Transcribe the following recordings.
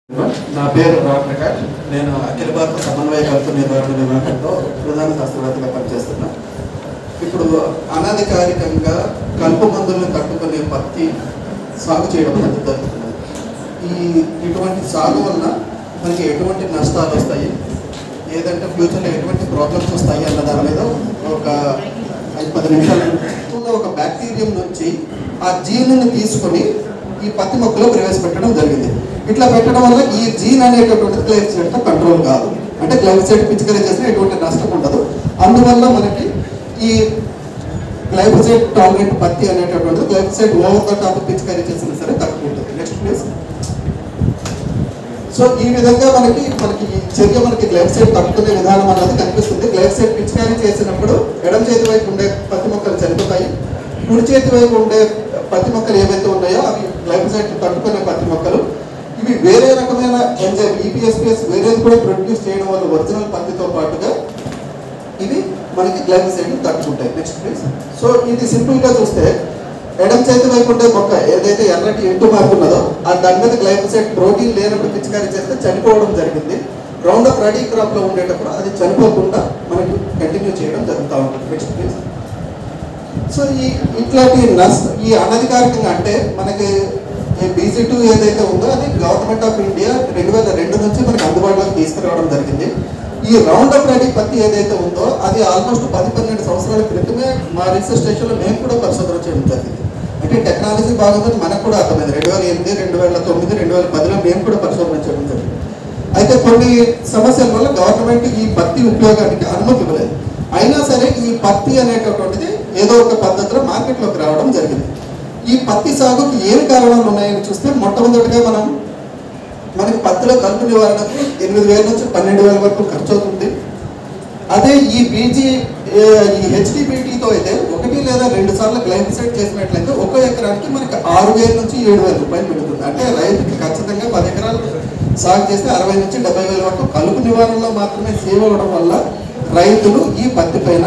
నా పేరు రామప్రకాష్. నేను అఖిల భారత సమన్వయ కలుపు నిర్వహణ విభాగంలో ప్రధాన శాస్త్రవేత్తగా పనిచేస్తున్నా. ఇప్పుడు అనధికారికంగా కలుపు మందులను తట్టుకునే పత్తి సాగు చేయడం జరుగుతున్నది. ఇటువంటి సాగు వలన మనకి ఎటువంటి నష్టాలు వస్తాయి, ఏదంటే ఫ్యూచర్లో ఎటువంటి ప్రాబ్లమ్స్ వస్తాయి అన్న దాని మీద ఒక 5-10 నిమిషాలు ఒక బ్యాక్టీరియం నుంచి ఆ జీన్ని తీసుకొని ఈ పత్తి మొక్కలో ప్రవేశపెట్టడం జరిగింది. ఇట్లా పెట్టడం వల్ల ఈ జీన్ అనేటటువంటి గ్లైఫోసేట్తో కంట్రోల్ కాదు, అంటే గ్లైఫోసేట్ పిచికారీ చేసినా ఎటువంటి నష్టం ఉండదు. అందువల్ల మనకి ఈ గ్లైఫోసేట్ టాలరెంట్ పత్తి అనేటటువంటిది గ్లైఫోసేట్ ఓవర్ ద టాప్ పిచికారీ చేసినా సరే తక్కువ ఉంటుంది. Next please. సో ఈ విధంగా మనకి ఈ చర్య మనకి గ్లైఫోసేట్ తట్టుకునే విధానం అన్నది కనిపిస్తుంది. గ్లైఫోసేట్ పిచికారీ చేసినప్పుడు ఎడమ చేతి వైపు ఉండే పత్తి మొక్కలు చనిపోతాయి, కుడి చేతి వైపు ఉండే పత్తి మొక్కలు ఏవైతే ఉన్నాయో అవి గ్లైఫోసేట్ తట్టుకునే పత్తి మొక్కలు. ఇవి వేరే రకమైన ఎంజైమ్ ఈపీఎస్పిఎస్ వేరేది కూడా ప్రొడ్యూస్ చేయడం వల్ల ఒరిజినల్ పత్తితో పాటుగా ఇవి మనకి గ్లైఫోసేట్ తట్టుకుంటాయి. Next please. సో ఇది సింపుల్గా చూస్తే ఎడమ చేతి వైపు ఉండే మొక్క ఏదైతే ఎర్రటి ఎంటు మారుతున్నదో ఆ దాని మీద గ్లైఫోసేట్ ప్రోటీన్ లేనప్పుడు పిచికారీ చేస్తే చనిపోవడం జరిగింది. రౌండ్ ఆఫ్ రెడీ క్రాప్లో ఉండేటప్పుడు అది చనిపోకుండా మనకి కంటిన్యూ చేయడం జరుగుతూ ఉంటుంది. Next please. సో ఇట్లాంటి ఈ అనధికారికంగా అంటే మనకి BC2 ఏదైతే ఉందో అది గవర్నమెంట్ ఆఫ్ ఇండియా 2002 నుంచి మనకి అందుబాటులోకి తీసుకురావడం జరిగింది. ఈ రౌండ్ అప్ రెడీ పత్తి ఏదైతే ఉందో అది ఆల్మోస్ట్ 10-12 సంవత్సరాల క్రితమే మా రీసెర్చ్ స్టేషన్లో మేము కూడా పరిశోధన చేయడం జరిగింది. అంటే టెక్నాలజీ బాగుందని మనకు కూడా అర్థమైంది. 2008, 2009, 2010లో మేము కూడా పరిశోధన చేయడం జరిగింది. అయితే కొన్ని సమస్యల వల్ల గవర్నమెంట్ ఈ పత్తి ఉపయోగానికి అనుమతి ఇవ్వలేదు. అయినా సరే ఈ పత్తి అనేటటువంటిది ఏదో ఒక పద్ధతిలో మార్కెట్లోకి రావడం జరిగింది. ఈ పత్తి సాగుకి ఏమి కారణాలు ఉన్నాయని చూస్తే మొట్టమొదటిగా మనకి పత్తిలో కలుపు నివారణకు 8,000 నుంచి 12,000 వరకు ఖర్చు అవుతుంది. అదే ఈ హెచ్డిబిటీతో అయితే 1 లేదా 2 సార్లు గ్లైఫోసేట్ చేసినట్లయితే 1 ఎకరానికి మనకి 6,000 నుంచి 7,000 రూపాయలు పెడుతుంది. అంటే రైతుకి ఖచ్చితంగా 10 ఎకరాలు సాగు చేస్తే 60,000 నుంచి 70,000 వరకు కలుపు నివారణలో మాత్రమే సేవ్ అవ్వడం వల్ల రైతులు ఈ పత్తి పైన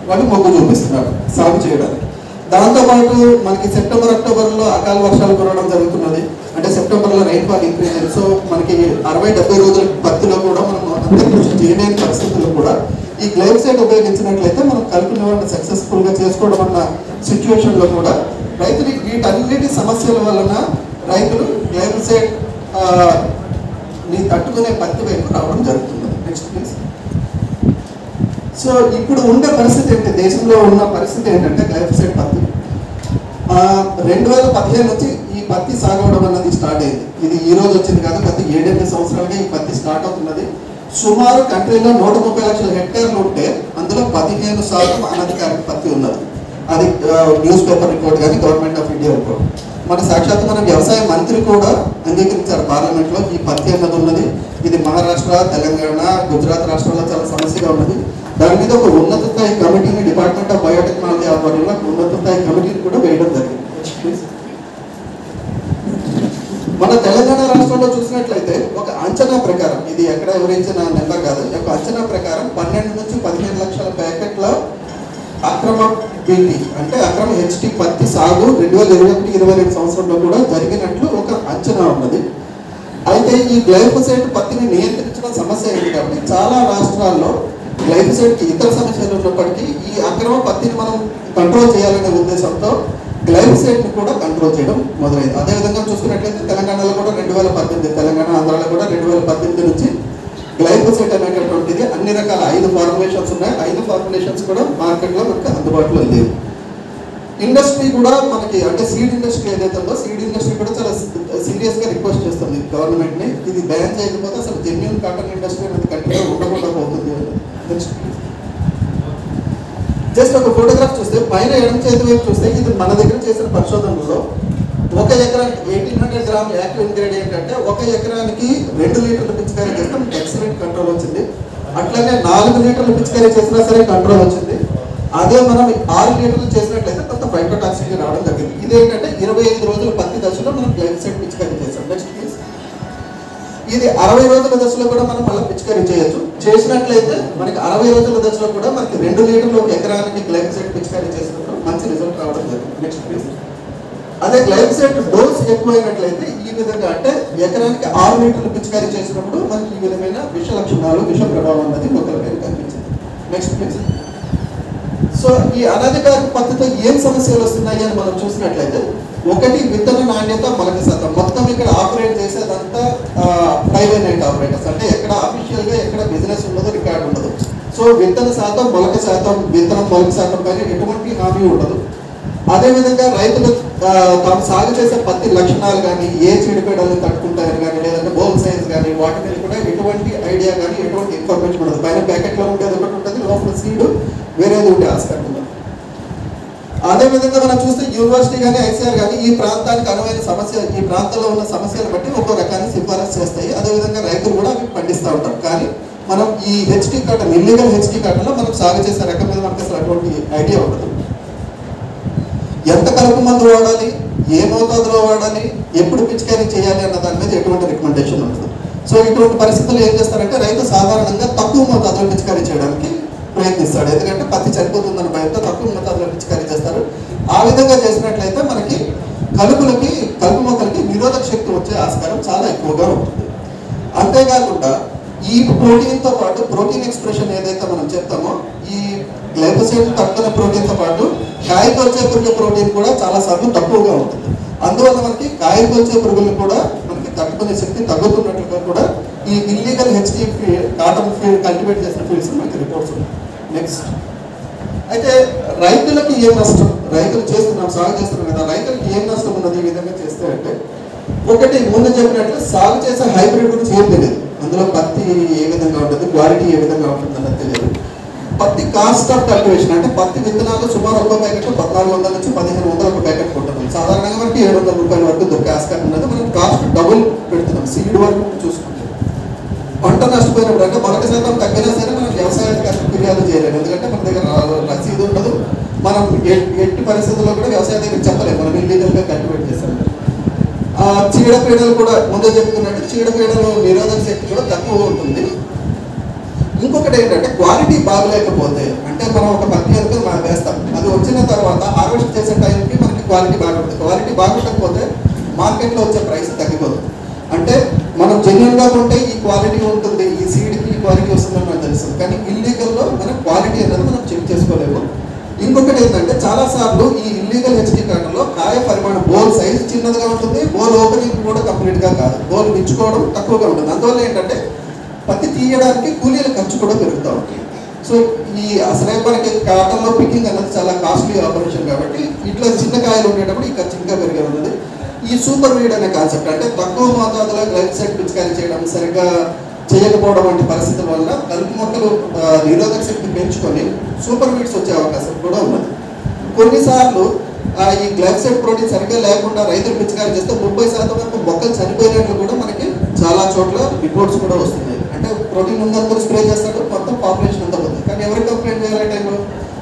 వాళ్ళు మొగ్గు చూపిస్తున్నారు సాగు చేయడానికి. దాంతోపాటు మనకి సెప్టెంబర్, అక్టోబర్లో అకాల వర్షాలు కురవడం జరుగుతున్నది. అంటే సెప్టెంబర్లో రైన్ఫాల్ ఇంక్రీజ్ అయింది. సో మనకి 60-70 రోజుల పత్తిలో కూడా మనం అంత కృషి చేయలేని పరిస్థితుల్లో కూడా ఈ గ్లైఫోసేట్ ఉపయోగించినట్లయితే మనం కలుపు నివారణ సక్సెస్ఫుల్గా చేసుకోవడం అన్న సిచ్యువేషన్లో కూడా రైతులు వీటన్నిటి సమస్యల వలన రైతులు గ్లైఫోసేట్ తట్టుకునే పత్తి వైపు రావడం జరుగుతుంది. Next please. సో ఇప్పుడు ఉండే పరిస్థితి ఏంటి, దేశంలో ఉన్న పరిస్థితి ఏంటంటే గ్లైఫోసేట్ పత్తి 2015 నుంచి ఈ పత్తి సాగు అవడం అన్నది స్టార్ట్ అయింది. ఇది ఈ రోజు వచ్చింది కాదు, గత 7-8 సంవత్సరాలుగా ఈ పత్తి స్టార్ట్ అవుతున్నది. సుమారు కంట్రీలో 130 లక్షల హెక్టార్లు ఉంటే అందులో 15% అనధికారిక పత్తి ఉన్నది. అది న్యూస్ పేపర్ రిపోర్ట్ కానీ గవర్నమెంట్ ఆఫ్ ఇండియా రిపోర్ట్. మన సాక్షాత్ మన వ్యవసాయ మంత్రి కూడా అంగీకరించారు పార్లమెంట్లో ఈ పత్తి అన్నది ఉన్నది. ఇది మహారాష్ట్ర, తెలంగాణ, గుజరాత్ రాష్ట్రాల్లో చాలా సమస్యగా ఉన్నది. దాని మీద ఒక ఉన్నత స్థాయి కమిటీని డిపార్ట్మెంట్ ఆఫ్ బయోటెక్నాలజీ ఆధ్వర్యంలో ఉన్నత స్థాయి కమిటీని కూడా వేయడం జరిగింది. మన తెలంగాణ రాష్ట్రంలో చూసినట్లయితే ఒక అంచనా ప్రకారం, ఇది ఎక్కడ వివరించిన నెంబర్ కాదు, ఒక అంచనా ప్రకారం 12 నుంచి 15 లక్షల ప్యాకెట్ల అక్రమ బీటీ అంటే అక్రమ హెచ్టీ పత్తి సాగు 2021-22 సంవత్సరంలో కూడా జరిగినట్లు ఒక అంచనా ఉన్నది. అయితే ఈ గ్లైఫోసేట్ పత్తిని నియంత్రించడం సమస్య ఏంటి కాబట్టి చాలా రాష్ట్రాల్లో గ్లైఫోసేట్కి ఇతర సమస్యలు ఉన్నప్పటికీ ఈ అక్రమ పత్తిని మనం కంట్రోల్ చేయాలనే ఉద్దేశంతో గ్లైఫోసేట్ని కూడా కంట్రోల్ చేయడం మొదలైంది. అదేవిధంగా చూసుకున్నట్లయితే తెలంగాణలో కూడా 2018, తెలంగాణ, ఆంధ్రాలో కూడా 2018 నుంచి గ్లైఫోసేట్ అనేటటువంటిది అన్ని రకాల 5 ఫార్ములేషన్స్ ఉన్నాయి. 5 ఫార్ములేషన్స్ కూడా మార్కెట్లో మనకి అందుబాటులో లేవు. ఇండస్ట్రీ కూడా మనకి అంటే సీడ్ ఇండస్ట్రీ ఏదైతే ఉందో సీడ్ ఇండస్ట్రీ కూడా చాలా సీరియస్గా రిక్వెస్ట్ చేస్తుంది గవర్నమెంట్ని, ఇది బ్యాన్ చేయకపోతే అసలు జెన్యూన్ కాటన్ ఇండస్ట్రీ అనేది కంటిన్యూ ఉండకుండా పోతుంది. జస్ట్ ఒక ఫోటోగ్రాఫ్ చూస్తే పైన ఎడమ చేతి వైపు చూస్తే ఇది మన దగ్గర చేసిన పరిశోధనలో 1 ఎకరానికి 1800 గ్రామ్ యాక్టివ్ ఇంగ్రీడియంట్ అంటే 1 ఎకరానికి 2 లీటర్లు పిచికారీ చేస్తాం, ఎక్సలెంట్ కంట్రోల్ వచ్చింది. అట్లానే 4 లీటర్లు పిచికారీ చేసినా సరే కంట్రోల్ వచ్చింది. అదే మనం 6 లీటర్లు చేసినట్లయితే కొంత ఫైటోటాక్సిసిటీ రావడం జరిగింది. ఇదేంటంటే 25 రోజుల పత్తి దశలో మనం గ్లైఫోసేట్ పిచికారీ చేస్తాం. Next please. ఇది 60 రోజుల దశలో కూడా మనం మళ్ళీ పిచికారీ చేయొచ్చు. చేసినట్లయితే మనకి 60 రోజుల దశలో కూడా మనకి 2 లీటర్లు 1 ఎకరానికి గ్లైఫోసేట్ పిచికారీ చేసినప్పుడు మంచి రిజల్ట్ రావడం జరిగింది. Next please. అదే గ్లైఫోసేట్ డోస్ ఎక్కువైనట్లయితే ఈ విధంగా అంటే ఎకరానికి 6 లీటర్లు పిచికారీ చేసినప్పుడు మనకి ఈ విధమైన విష లక్షణాలు విష ప్రభావం అనేది మొక్కల మీద కనిపించింది. Next please. సో ఈ అనధికారిక పద్ధతితో ఏం సమస్యలు వస్తున్నాయి అని మనం చూసినట్లయితే, ఒకటి విత్తన నాణ్యత, మొలక శాతం. మొత్తం ఇక్కడ ఆపరేట్ చేసేదంతా ప్రైవేట్ నైట్ ఆపరేటర్స్, అంటే ఎక్కడ అఫీషియల్ గా ఎక్కడ బిజినెస్ ఉండదు, రికార్డు ఉండదు. సో విత్తన శాతం, మొలక శాతం, విత్తనం మొలక శాతం పైన ఎటువంటి హామీ ఉండదు. అదేవిధంగా రైతులు తాము సాగు చేసే పత్తి లక్షణాలు కానీ, ఏ చీడపీడలను తట్టుకుంటాయని కానీ, లేదంటే బోల్ సైజ్ కానీ, వాటి మీద కూడా ఎటువంటి ఐడియా కానీ, ఎటువంటి ఇన్ఫర్మేషన్ ఉండదు. పైన ప్యాకెట్లో ఉండేది ఒకటి ఉంటుంది, లోపల సీడ్ వేరేది ఉండే ఆస్కారం ఉండదు. అదేవిధంగా మనం చూస్తే యూనివర్సిటీ కానీ, ఐసీఆర్ కానీ ఈ ప్రాంతానికి అనువైన సమస్య, ఈ ప్రాంతంలో ఉన్న సమస్యలు బట్టి ఒక్కో రకాన్ని సిఫారసు చేస్తాయి. అదేవిధంగా రైతులు కూడా అవి పండిస్తూ ఉంటారు. కానీ మనం ఈ హెచ్టీ కాటన్, ఇల్లీగల్ హెచ్టీ కాటన్లో మనం సాగు చేసే రకం మీద మనకు అసలు అటువంటి ఐడియా ఉండదు. ఎంత కలుపు మందు వాడాలి, ఏ మోతాదులో వాడాలి, ఎప్పుడు పిచికారీ చేయాలి అన్న దాని మీద ఎటువంటి రికమెండేషన్ ఉంటుంది. సో ఇటువంటి పరిస్థితులు ఏం చేస్తారంటే రైతు సాధారణంగా తక్కువ మోతాదులో పిచికారీ చేయడానికి ప్రయత్నిస్తాడు. ఎందుకంటే పత్తి చనిపోతుందన్న భయంతో తక్కువ మోతాదులో పిచికారీ చేస్తారు. ఆ విధంగా చేసినట్లయితే మనకి కలుపు మొక్కలకి నిరోధక శక్తి వచ్చే ఆస్కారం చాలా ఎక్కువగా ఉంటుంది. అంతేకాకుండా ఈ ప్రోటీన్తో పాటు ప్రోటీన్ ఎక్స్ప్రెషన్ ఏదైతే మనం చెప్తామో, ఈ గ్లైఫోసేట్ తక్కువ ప్రోటీన్తో పాటు కాయకు వచ్చే పురుగు ప్రోటీన్ కూడా చాలా సార్లు తక్కువగా ఉంటుంది. అందువల్ల మనకి కాయకు వచ్చే పురుగులు కూడా మనకి తట్టుకునే శక్తి తగ్గుతున్నట్లుగా కూడా ఈ illegal HT cotton field cultivate చేసిన ఫీల్డ్స్ మనకి రిపోర్ట్స్ ఉన్నాయి. నెక్స్ట్. అయితే రైతులకి ఏం నష్టం, రైతులు సాగు చేస్తున్నాం కదా, రైతులకి ఏం నష్టం ఉన్నది ఈ విధంగా చేస్తే అంటే, ఒకటి ముందు చెప్పినట్లు సాగు చేసే హైబ్రిడ్ గురించి ఏం తెలియదు. అందులో పత్తి ఏ విధంగా ఉంటుంది, క్వాలిటీ ఏ విధంగా ఉంటుంది అన్నది తెలియదు. పత్తి కాస్ట్ ఆఫ్ కల్టివేషన్ అంటే పత్తి విత్తనాలు సుమారు ఒక ప్యాకెట్ 1400 నుంచి 1500 ఒక ప్యాకెట్ ఉంటుంది. సాధారణంగా మనకి 700 రూపాయల వరకు దొరికే ఆస్కారం ఉన్నది. మనం కాస్ట్ డబుల్ పెడుతున్నాం సీడ్ వరకు చూసుకుంటే. పంట నష్టపోయినప్పుడు అంటే మొలక శాతం తగ్గినా సరే మనం వ్యవసాయానికి ఫిర్యాదు చేయలేము. ఎందుకంటే మన దగ్గర రసీదు ఉండదు. మనం ఎట్టి పరిస్థితుల్లో కూడా వ్యవసాయానికి చెప్పలేము మనం ఇల్లీగల్గా కల్టివేట్ చేస్తాం. చీడపీడలు కూడా ముందే చెప్తున్నట్టు చీడపీడలు నిరోధక శక్తి కూడా తక్కువ ఉంటుంది. ఇంకొకటి ఏంటంటే క్వాలిటీ బాగలేకపోతే, అంటే మనం ఒక పత్తి అనుకుని మనం వేస్తాం, అది వచ్చిన తర్వాత హార్వెస్ట్ చేసే టైంకి మనకి క్వాలిటీ బాగుంటుంది. క్వాలిటీ బాగుండకపోతే మార్కెట్లో వచ్చే ప్రైస్ తగ్గిపోతుంది. అంటే మనం జెన్యున్గా ఉంటే ఈ క్వాలిటీ ఉంటుంది, ఈ సీడ్కి ఈ క్వాలిటీ వస్తుందని మనకు తెలుస్తుంది. కానీ ఇల్లీగల్లో మనం క్వాలిటీ అనేది మనం చెక్ చేసుకోలేము. ఇంకొకటి ఏంటంటే చాలాసార్లు ఈ ఇల్లీగల్ హెచ్టీ కాటన్లో కాయ పరిమాణం, బోల్ సైజ్ చిన్నదిగా ఉంటుంది, బోల్ ఓపెనింగ్ కూడా కంప్లీట్గా కాదు, బోల్ మించుకోవడం తక్కువగా ఉంటుంది. అందువల్ల ఏంటంటే పత్తి తీయడానికి కూలీల ఖర్చు కూడా పెరుగుతూ ఉంటుంది. సో ఈ అసలే మనకి కాటన్లో పికింగ్ అనేది చాలా కాస్ట్లీ ఆపరేషన్ కాబట్టి ఇట్లా చిన్న కాయలు ఉండేటప్పుడు ఈ ఖర్చు ఇంకా పెరిగే ఉన్నది. ఈ సూపర్ వీడ్ అనే కాన్సెప్ట్ అంటే తక్కువ మోతాదులో గ్లైఫోసేట్ పిచికారీ చేయడం, సరిగ్గా చేయకపోవడం వంటి పరిస్థితుల వల్ల కలుపు మొక్కలు నిరోధక శక్తి పెంచుకొని సూపర్ వీడ్స్ వచ్చే అవకాశం కూడా ఉన్నది. కొన్నిసార్లు ఈ గ్లైఫోసేట్ ప్రోటీన్ సరిగ్గా లేకుండా రైతులు పిచికారీ చేస్తే 30% వరకు మొక్కలు చనిపోయినట్లు కూడా మనకి చాలా చోట్ల రిపోర్ట్స్ కూడా వస్తున్నాయి. అంటే ప్రోటీన్ ఉందని స్ప్రే చేస్తాడు, మొత్తం పాపులేషన్ అంతా పోతుంది. కానీ ఎవరికి కంప్లైంట్ చేయాలి టైంలో?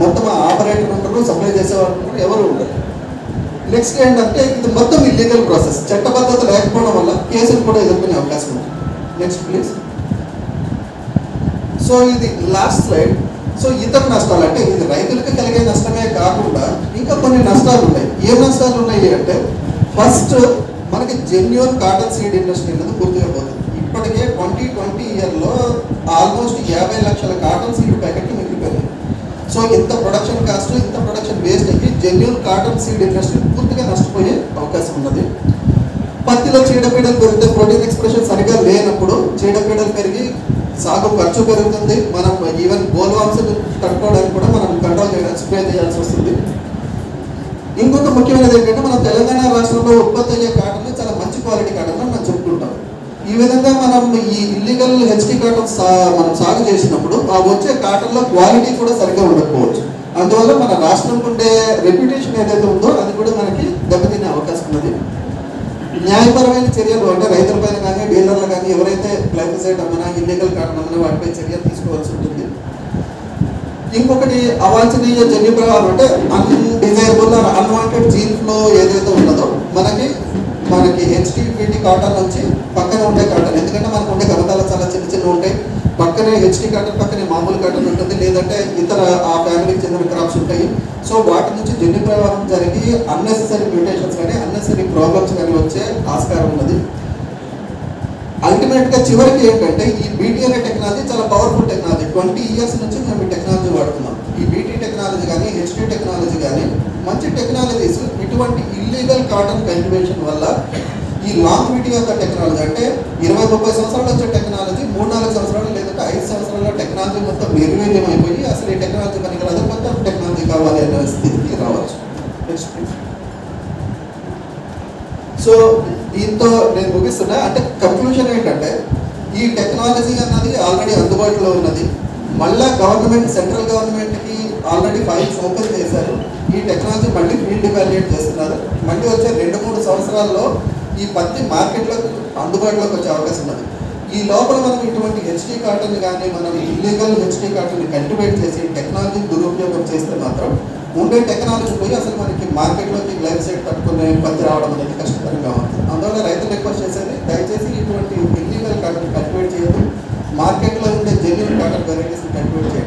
మొత్తం ఆపరేటర్ ఉంటారు, సప్లై చేసేవాళ్ళు ఉంటారు, ఎవరు ఉండరు. నెక్స్ట్ ఏంటంటే ఇది మొత్తం ఇల్లీగల్ ప్రాసెస్, చట్టబద్ధత లేకపోవడం వల్ల కేసులు కూడా ఎదుర్కొనే అవకాశం ఉంది. Next please. సో ఇది లాస్ట్ స్లైడ్. సో ఇతర నష్టాలు అంటే ఇది రైతులకు కలిగే నష్టమే కాకుండా ఇంకా కొన్ని నష్టాలు ఉన్నాయి. ఏ నష్టాలు ఉన్నాయి అంటే, ఫస్ట్ మనకి జెన్యూన్ కాటన్ సీడ్ ఇండస్ట్రీ అనేది పూర్తిగా పోతుంది. ఇప్పటికే 2020 ఇయర్లో ఆల్మోస్ట్ 50 లక్షల కాటన్ సీడ్ ప్యాకెట్లు మిగిలిపోయాయి. సో ఇంత ప్రొడక్షన్ కాస్ట్, ఇంత ప్రొడక్షన్ వేస్ట్ అయ్యి జెన్యూన్ కాటన్ సీడ్ ఇండస్ట్రీ పూర్తిగా నష్టపోయే అవకాశం ఉన్నది. పత్తిలో చీడపీడలు పెరిగితే ప్రోటీన్ ఎక్స్ప్రెషన్ సరిగా లేనప్పుడు చీడపీడలు పెరిగి సాగు ఖర్చు పెరుగుతుంది. మనం ఈవెన్ బోల్వామ్స్ని తట్టుకోవడానికి కూడా మనం కంట్రోల్ చేయడానికి స్ప్రే చేయాల్సి వస్తుంది. ఇంకొక ముఖ్యమైనది ఏంటంటే మనం తెలంగాణ రాష్ట్రంలో ఉత్పత్తి అయ్యే కాటన్ చాలా మంచి క్వాలిటీ కాటన్ అని మనం చెప్పుకుంటాం. ఈ విధంగా మనం ఈ ఇల్లీగల్ హెచ్టీ కాటన్ మనం సాగు చేసినప్పుడు ఆ వచ్చే కాటన్లో క్వాలిటీ కూడా సరిగ్గా ఉండకపోవచ్చు. అందువల్ల మన రాష్ట్రంలో ఉండే రెప్యుటేషన్ ఏదైతే ఉందో అది కూడా మనకి దెబ్బతినే అవకాశం ఉన్నది. న్యాయపరమైన చర్యలు అంటే రైతులపైన కానీ డీలర్లు కానీ ఎవరైతే గ్లైఫోసేట్ అమ్మనా ఇల్లీగల్ కాటన్ అమ్మనా వాటిపై చర్యలు తీసుకోవాల్సి ఉంటుంది. ఇంకొకటి అవాంఛనీయ జన్యు ప్రభావం అంటే అన్డిజైరబుల్ అన్వాంటెడ్ జీన్ ఫ్లో ఏదైతే ఉన్నదో మనకి హెచ్టీపీటీ కాటన్ నుంచి పక్కన ఉండే కాటన్, ఎందుకంటే మనకు ఉండే కమతాలు చాలా చిన్న చిన్న ఉంటాయి, పక్కనే హెచ్టీ కాటన్ పక్కనే మామూలు కాటన్ ఉంటుంది, లేదంటే ఇతర ఆ ఫ్యామిలీకి చెందిన క్రాప్స్ ఉంటాయి. సో వాటి నుంచి జన్యు ప్రవాహం జరిగి అన్నెసెసరీ మ్యూటేషన్స్ కానీ అన్నెసరీ ప్రాబ్లమ్స్ కానీ వచ్చే ఆస్కారం ఉన్నది. అల్టిమేట్గా చివరికి ఏంటంటే ఈ బీటీ అనే టెక్నాలజీ చాలా పవర్ఫుల్ టెక్నాలజీ. 20 years నుంచి మేము ఈ టెక్నాలజీ వాడుతున్నాం. ఈ బీటీ టెక్నాలజీ కానీ హెచ్టీ టెక్నాలజీ కానీ మంచి టెక్నాలజీస్. ఇటువంటి ఇల్లీగల్ కాటన్ కల్టివేషన్ వల్ల ఈ లాంగ్విటీ ఆఫ్ ద టెక్నాలజీ అంటే 20-30 సంవత్సరాలు వచ్చే టెక్నాలజీ 3-4 సంవత్సరాలు లేదంటే 5 సంవత్సరాల్లో టెక్నాలజీ మొత్తం నిర్వీర్యం అయిపోయి అసలు ఈ టెక్నాలజీ మనకి రాదు, కొత్త టెక్నాలజీ కావాలి అనే స్థితికి రావచ్చు. సో దీంతో నేను ముగిస్తున్నా. అంటే కంక్లూషన్ ఏంటంటే ఈ టెక్నాలజీ అన్నది ఆల్రెడీ అందుబాటులో ఉన్నది. మళ్ళా గవర్నమెంట్ సెంట్రల్ గవర్నమెంట్కి ఆల్రెడీ ఫైల్స్ ఓపెన్ చేశారు. ఈ టెక్నాలజీ మళ్ళీ ఫీల్డ్ ఇవాల్యుయేట్ చేస్తున్నారు. మళ్ళీ వచ్చే 2-3 సంవత్సరాల్లో ఈ పత్తి మార్కెట్లో అందుబాటులోకి వచ్చే అవకాశం ఉన్నది. ఈ లోపల మనం ఇటువంటి హెచ్టీ కాటన్ కానీ మనం ఇల్లీగల్ హెచ్టీ కాటన్ కల్టివేట్ చేసి టెక్నాలజీని దురుపయోగం చేస్తే మాత్రం ఉండే టెక్నాలజీ పోయి అసలు మనకి మార్కెట్లోకి గ్లైఫోసేట్ పట్టుకునే పత్తి రావడం అనేది కష్టతరంగా ఉంది. అందువల్ల రైతులు రిక్వెస్ట్ చేసేది దయచేసి ఇటువంటి ఇల్లీగల్ కాటన్ కల్టివేట్ చేయడం, మార్కెట్లో ఉండే జెన్యూన్ కాటన్ వెరైటీస్ని కల్టివేట్ చేయాలి.